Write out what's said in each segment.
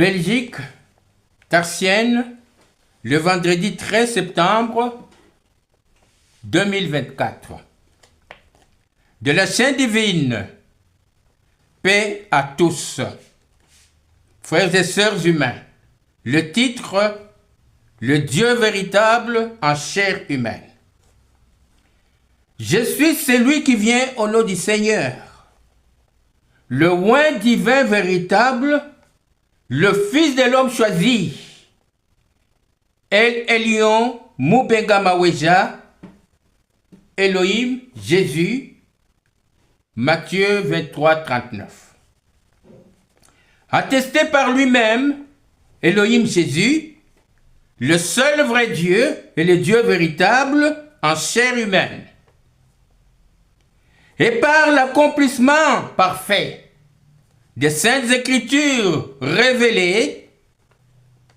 Belgique, Tarsienne, le vendredi 13 septembre 2024. De la Sainte Divine, paix à tous. Frères et sœurs humains, le titre, le Dieu véritable en chair humaine. Je suis celui qui vient au nom du Seigneur, le oint divin véritable, le Fils de l'homme choisi, El Elyon Mubengamaweja, Elohim, Jésus, Matthieu 23, 39. Attesté par lui-même, Elohim Jésus, le seul vrai Dieu et le Dieu véritable en chair humaine. Et par l'accomplissement parfait des Saintes Écritures révélées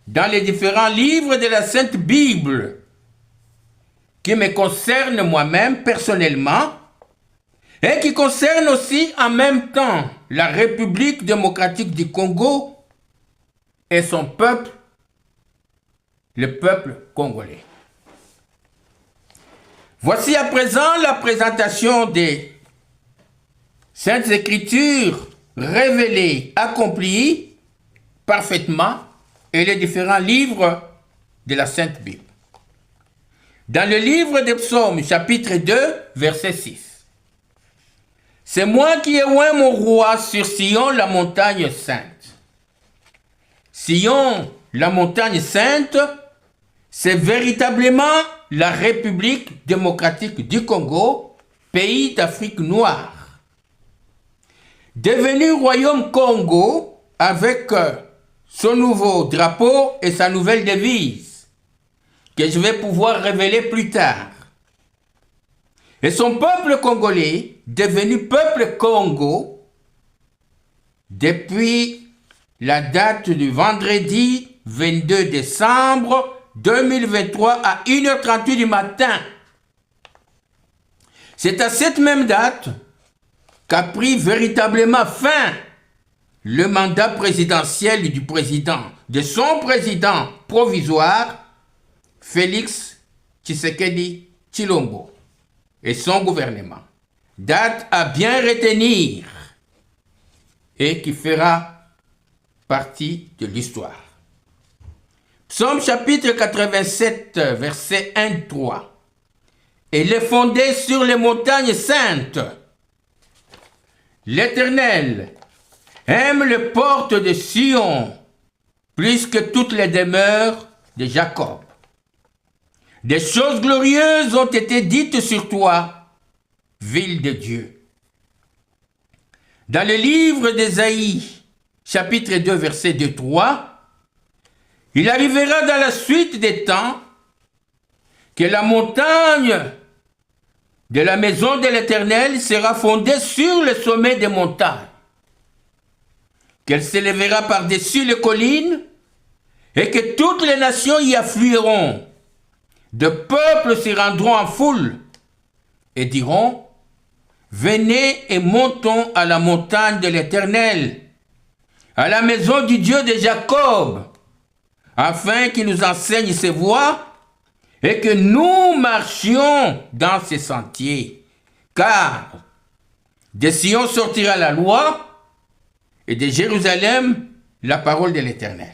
dans les différents livres de la Sainte Bible qui me concernent moi-même personnellement et qui concernent aussi en même temps la République démocratique du Congo et son peuple, le peuple congolais. Voici à présent la présentation des Saintes Écritures révélées, accomplies parfaitement et les différents livres de la Sainte Bible. Dans le livre des Psaumes, chapitre 2, verset 6. C'est moi qui ai oint mon roi sur Sion, la montagne sainte. Sion, la montagne sainte, c'est véritablement la République démocratique du Congo, pays d'Afrique noire. Devenu royaume Congo avec son nouveau drapeau et sa nouvelle devise, que je vais pouvoir révéler plus tard. Et son peuple congolais, devenu peuple Congo, depuis la date du vendredi 22 décembre 2023 à 1h38 du matin. C'est à cette même date qu'a pris véritablement fin le mandat présidentiel du président, de son président provisoire, Félix Tshisekedi Tshilombo, et son gouvernement. Date à bien retenir et qui fera partie de l'histoire. Psaume chapitre 87, verset 1-3. Il est fondé sur les montagnes saintes. L'Éternel aime les portes de Sion plus que toutes les demeures de Jacob. Des choses glorieuses ont été dites sur toi, ville de Dieu. Dans le livre d'Ésaïe, chapitre 2, verset 2-3, il arrivera dans la suite des temps que la montagne de la maison de l'Éternel sera fondée sur le sommet des montagnes, qu'elle s'élèvera par-dessus les collines et que toutes les nations y afflueront. De peuples s'y rendront en foule et diront: venez et montons à la montagne de l'Éternel, à la maison du Dieu de Jacob, afin qu'il nous enseigne ses voies et que nous marchions dans ses sentiers. Car de Sion sortira la loi et de Jérusalem la parole de l'Éternel.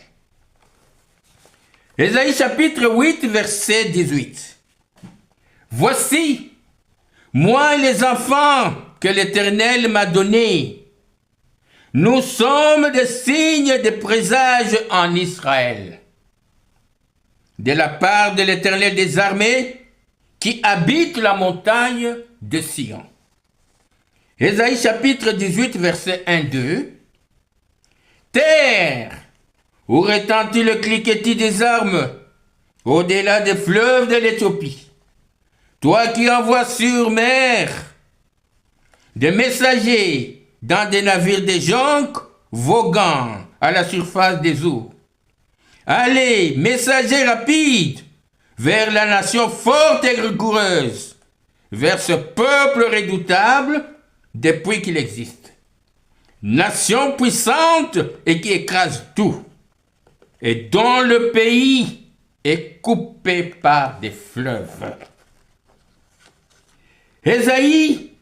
Ésaïe chapitre 8, verset 18. Voici, moi et les enfants que l'Éternel m'a donnés, nous sommes des signes de présage en Israël, de la part de l'Éternel des armées, qui habite la montagne de Sion. Ésaïe chapitre 18, verset 1-2. Terre, où retentit le cliquetis des armes, au-delà des fleuves de l'Éthiopie. Toi qui envoies sur mer des messagers dans des navires de jonques voguant à la surface des eaux. Allez, messagers rapides, vers la nation forte et rigoureuse, vers ce peuple redoutable depuis qu'il existe. Nation puissante et qui écrase tout. et dont le pays est coupé par des fleuves. Ésaïe,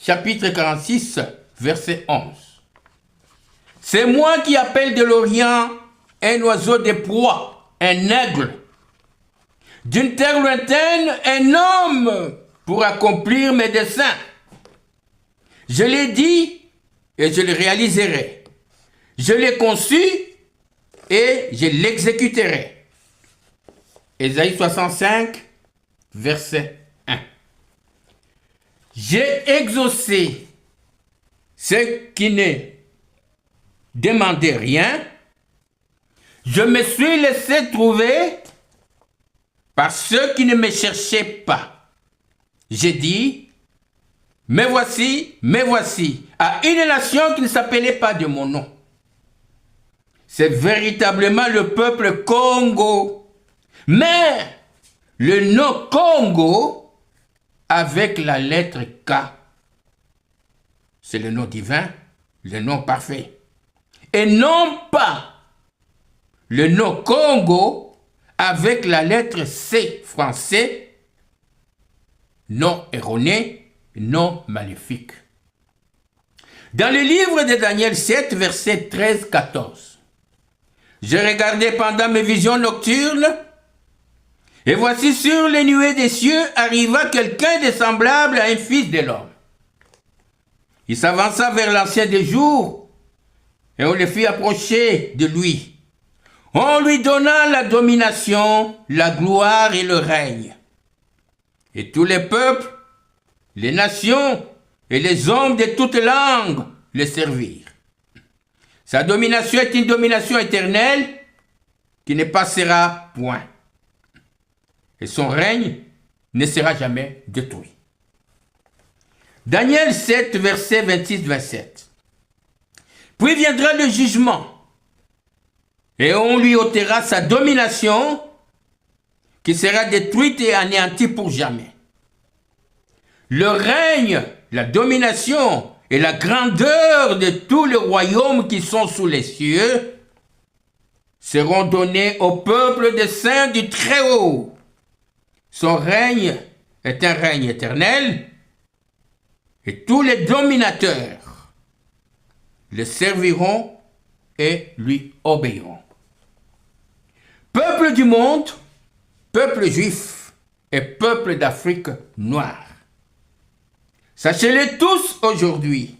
chapitre 46, verset 11. C'est moi qui appelle de l'Orient un oiseau de proie, un aigle. D'une terre lointaine, un homme pour accomplir mes desseins. Je l'ai dit et je le réaliserai. Je l'ai conçu et je l'exécuterai. Ésaïe 65, verset 1. J'ai exaucé ceux qui ne demandaient rien. Je me suis laissé trouver par ceux qui ne me cherchaient pas. J'ai dit, me voici, à une nation qui ne s'appelait pas de mon nom. C'est véritablement le peuple Congo. Mais le nom Congo avec la lettre K, c'est le nom divin, le nom parfait. Et non pas le nom Congo avec la lettre C français, nom erroné, nom maléfique. Dans le livre de Daniel 7, versets 13-14, je regardais pendant mes visions nocturnes, et voici sur les nuées des cieux arriva quelqu'un de semblable à un fils de l'homme. Il s'avança vers l'ancien des jours, et on le fit approcher de lui. On lui donna la domination, la gloire et le règne. Et tous les peuples, les nations et les hommes de toutes langues le servirent. Sa domination est une domination éternelle qui ne passera point. Et son règne ne sera jamais détruit. Daniel 7, versets 26-27. Puis viendra le jugement, et on lui ôtera sa domination, qui sera détruite et anéantie pour jamais. Le règne, la domination et la grandeur de tous les royaumes qui sont sous les cieux seront donnés au peuple des saints du Très-Haut. Son règne est un règne éternel, et tous les dominateurs le serviront et lui obéiront. Peuple du monde, peuple juif et peuple d'Afrique noire, sachez-le tous aujourd'hui,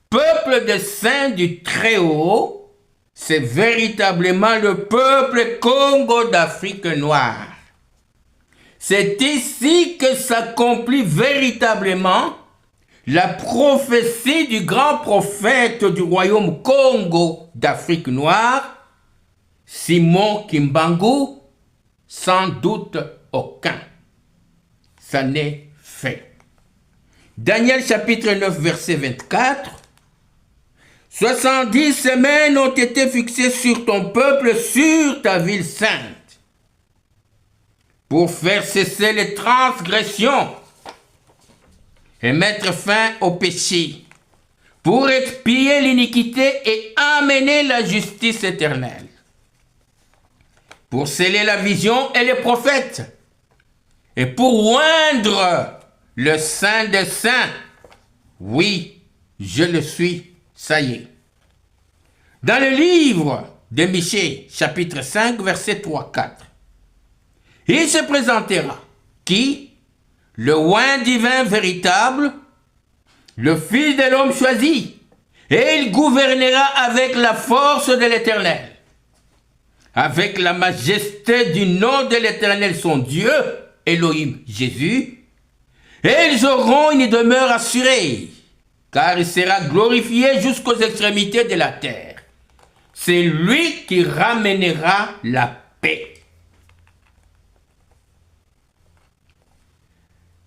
peuple des saints du Très-Haut, c'est véritablement le peuple Congo d'Afrique noire. C'est ici que s'accomplit véritablement la prophétie du grand prophète du royaume Congo d'Afrique noire, Simon Kimbangu, sans doute aucun. Ça n'est fait. Daniel chapitre 9, verset 24. 70 semaines ont été fixées sur ton peuple, sur ta ville sainte, pour faire cesser les transgressions et mettre fin au péché, pour expier l'iniquité et amener la justice éternelle, pour sceller la vision et les prophètes, et pour oindre le Saint des Saints. Oui, je le suis, ça y est. Dans le livre de Michée, chapitre 5, versets 3-4, il se présentera qui? Le oint divin véritable, le Fils de l'homme choisi, et il gouvernera avec la force de l'Éternel, avec la majesté du nom de l'Éternel son Dieu, Elohim Jésus, et ils auront une demeure assurée, car il sera glorifié jusqu'aux extrémités de la terre. C'est lui qui ramènera la paix.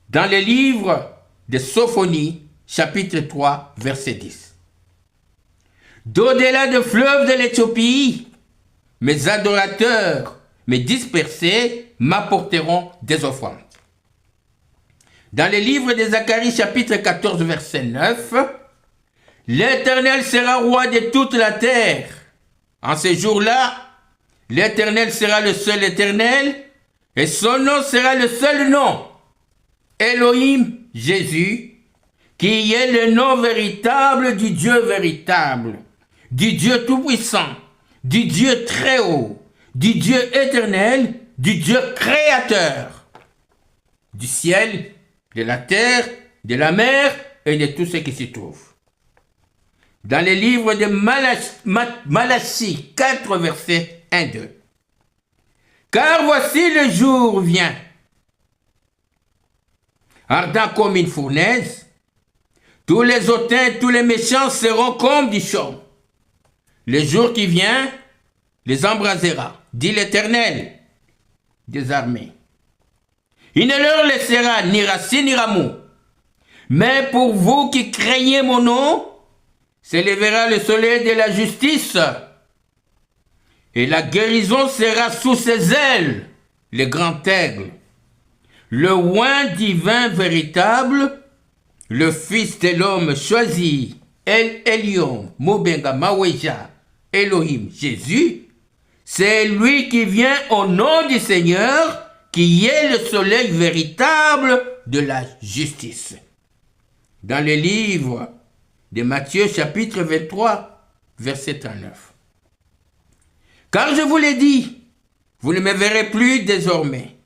Dans le livre de Sophonie, chapitre 3, verset 10. D'au-delà des fleuves de l'Éthiopie, mes adorateurs, mes dispersés, m'apporteront des offrandes. Dans le livre de Zacharie, chapitre 14, verset 9, l'Éternel sera roi de toute la terre. En ces jours-là, L'Éternel sera le seul Éternel, et son nom sera le seul nom. Elohim, Jésus, qui est le nom véritable du Dieu véritable, du Dieu tout-puissant, du Dieu très haut, du Dieu éternel, du Dieu créateur, du ciel, de la terre, de la mer et de tout ce qui s'y trouve. Dans les livres de Malachie 4, versets 1-2. Car voici le jour vient, ardent comme une fournaise, tous les hautains, tous les méchants seront comme du chaume. Le jour qui vient les embrasera, dit l'Éternel des armées. Il ne leur laissera ni racine ni rameau. Mais pour vous qui craignez mon nom, s'élèvera le soleil de la justice, et la guérison sera sous ses ailes, le grand aigle, le oint divin véritable, le Fils de l'homme choisi, El Elyon, Mobenga Maweja, Elohim, Jésus, c'est lui qui vient au nom du Seigneur, qui est le soleil véritable de la justice. Dans le livre de Matthieu chapitre 23, verset 39. Car je vous l'ai dit, vous ne me verrez plus désormais,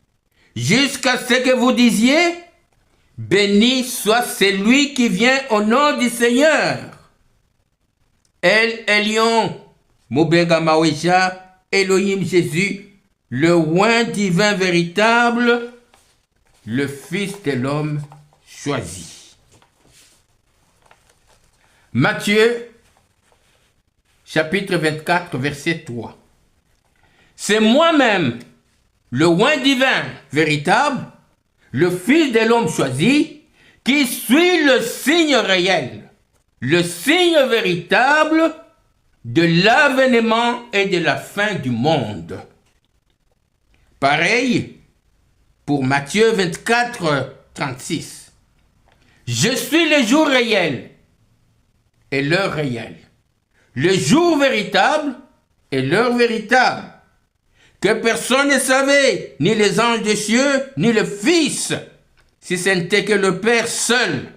jusqu'à ce que vous disiez, béni soit celui qui vient au nom du Seigneur. El Elyon, Mobenga Maweja, Elohim Jésus, le oint divin véritable, le Fils de l'homme choisi. Matthieu, chapitre 24, verset 3. C'est moi-même, le oint divin véritable, le Fils de l'homme choisi, qui suis le signe réel, le signe véritable de l'avènement et de la fin du monde. Pareil pour Matthieu 24, 36. Je suis le jour réel et l'heure réelle, le jour véritable et l'heure véritable, que personne ne savait, ni les anges des cieux, ni le Fils, si ce n'était que le Père seul,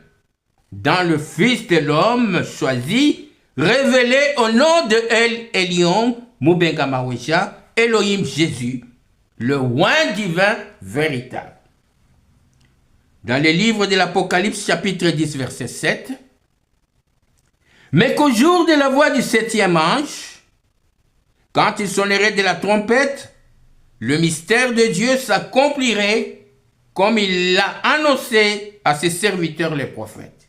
dans le Fils de l'homme choisi, révélé au nom de El Elyon, Mobenga Maweja, Elohim Jésus, le oint divin véritable. Dans les livres de l'Apocalypse, chapitre 10, verset 7, mais qu'au jour de la voix du septième ange, quand il sonnerait de la trompette, le mystère de Dieu s'accomplirait comme il l'a annoncé à ses serviteurs les prophètes.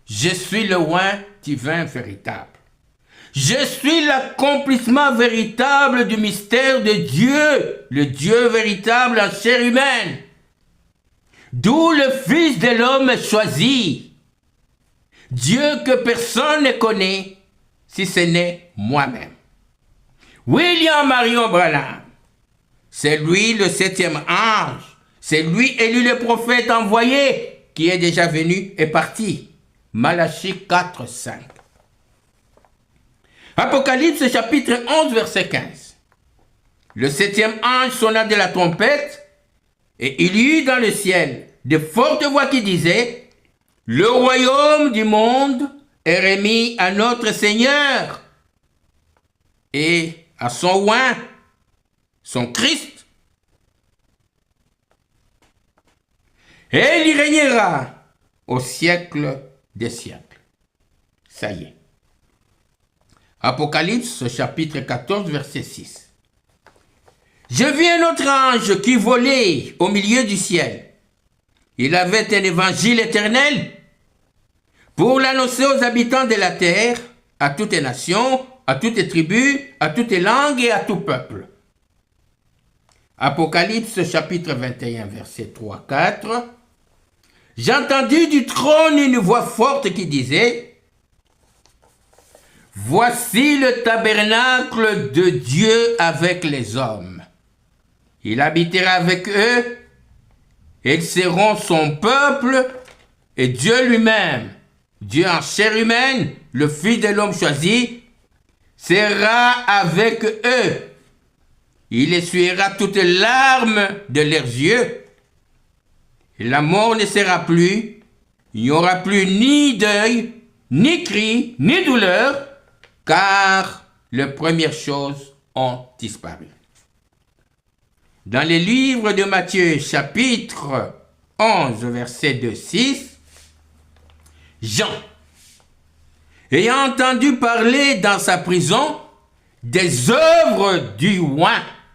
Je suis le oint divin véritable. Je suis l'accomplissement véritable du mystère de Dieu, le Dieu véritable en chair humaine. D'où le Fils de l'homme choisi. Dieu que personne ne connaît, si ce n'est moi-même. William Marion Branham, c'est lui le septième ange, c'est lui élu le prophète envoyé, qui est déjà venu et parti. Malachie 4, 5. Apocalypse chapitre 11, verset 15. Le septième ange sonna de la trompette, et il y eut dans le ciel de fortes voix qui disaient, le royaume du monde est remis à notre Seigneur et à son oint, son Christ. Et il régnera au siècle des siècles. Ça y est. Apocalypse chapitre 14, verset 6. Je vis un autre ange qui volait au milieu du ciel. Il avait un évangile éternel pour l'annoncer aux habitants de la terre, à toutes les nations, à toutes les tribus, à toutes les langues et à tout peuple. Apocalypse chapitre 21, verset 3, 4. J'entendis du trône une voix forte qui disait, voici le tabernacle de Dieu avec les hommes. Il habitera avec eux, et ils seront son peuple, et Dieu lui-même, Dieu en chair humaine, le Fils de l'homme choisi, sera avec eux. il essuiera toutes les larmes de leurs yeux. Et la mort ne sera plus, il n'y aura plus ni deuil, ni cri, ni douleur, car les premières choses ont disparu. Dans les livres de Matthieu, chapitre 11, verset 2-6, Jean, ayant entendu parler dans sa prison des œuvres du roi,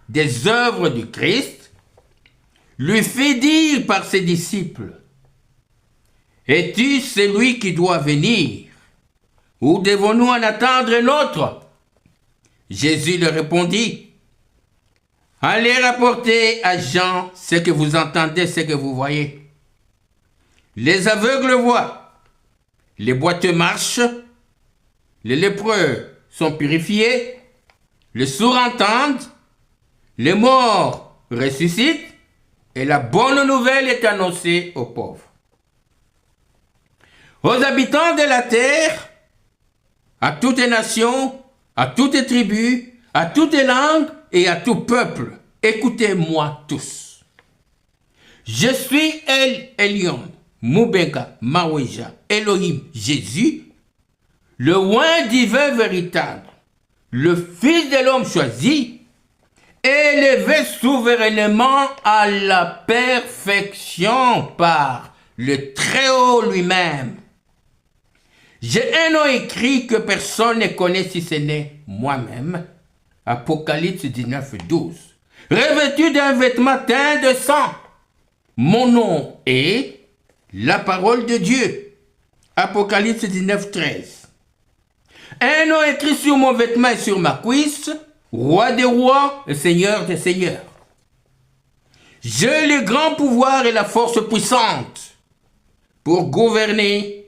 des œuvres du Christ, lui fit dire par ses disciples, « Es-tu celui qui doit venir, ou devons-nous en attendre un autre ?» Jésus leur répondit, « Allez rapporter à Jean ce que vous entendez, ce que vous voyez. Les aveugles voient, les boiteux marchent, les lépreux sont purifiés, les sourds entendent, les morts ressuscitent, et la bonne nouvelle est annoncée aux pauvres. Aux habitants de la terre, à toutes les nations, à toutes les tribus, à toutes les langues et à tout peuple, écoutez-moi tous. Je suis El Elyon, Mubenga, Maweja, Elohim, Jésus, le roi divin véritable, le Fils de l'homme choisi, élevé souverainement à la perfection par le Très-Haut lui-même. J'ai un nom écrit que personne ne connaît si ce n'est moi-même. Apocalypse 19, 12. Revêtu d'un vêtement teint de sang. Mon nom est la parole de Dieu. Apocalypse 19, 13. Un nom écrit sur mon vêtement et sur ma cuisse. Roi des rois et Seigneur des seigneurs. J'ai le grand pouvoir et la force puissante pour gouverner,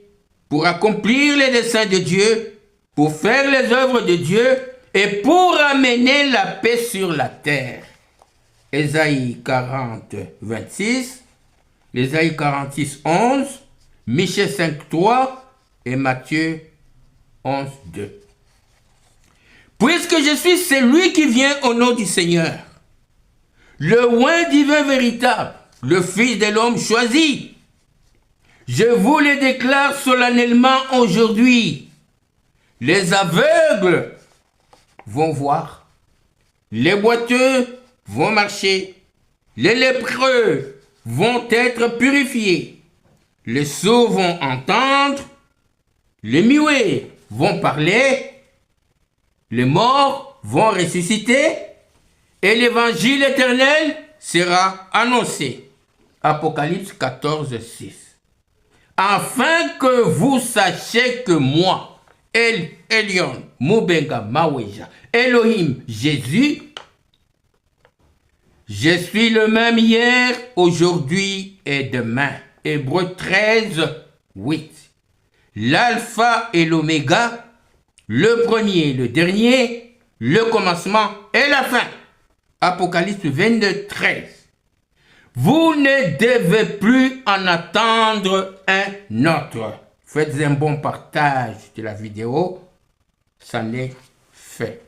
pour accomplir les desseins de Dieu, pour faire les œuvres de Dieu et pour amener la paix sur la terre. Ésaïe 40, 26, Ésaïe 46, 11, Michée 5, 3 et Matthieu 11, 2. Puisque je suis celui qui vient au nom du Seigneur, le roi divin véritable, le Fils de l'homme choisi, je vous le déclare solennellement aujourd'hui. Les aveugles vont voir, les boiteux vont marcher, les lépreux vont être purifiés, les sourds vont entendre, les muets vont parler, les morts vont ressusciter et l'évangile éternel sera annoncé. Apocalypse 14, 6. Afin que vous sachiez que moi, El Elyon, Mubenga, Maweja, Elohim, Jésus, je suis le même hier, aujourd'hui et demain. Hébreux 13, 8. L'alpha et l'oméga, le premier, le dernier, le commencement et la fin. Apocalypse 22, 13. Vous ne devez plus en attendre un autre. Faites un bon partage de la vidéo. Ça n'est fait.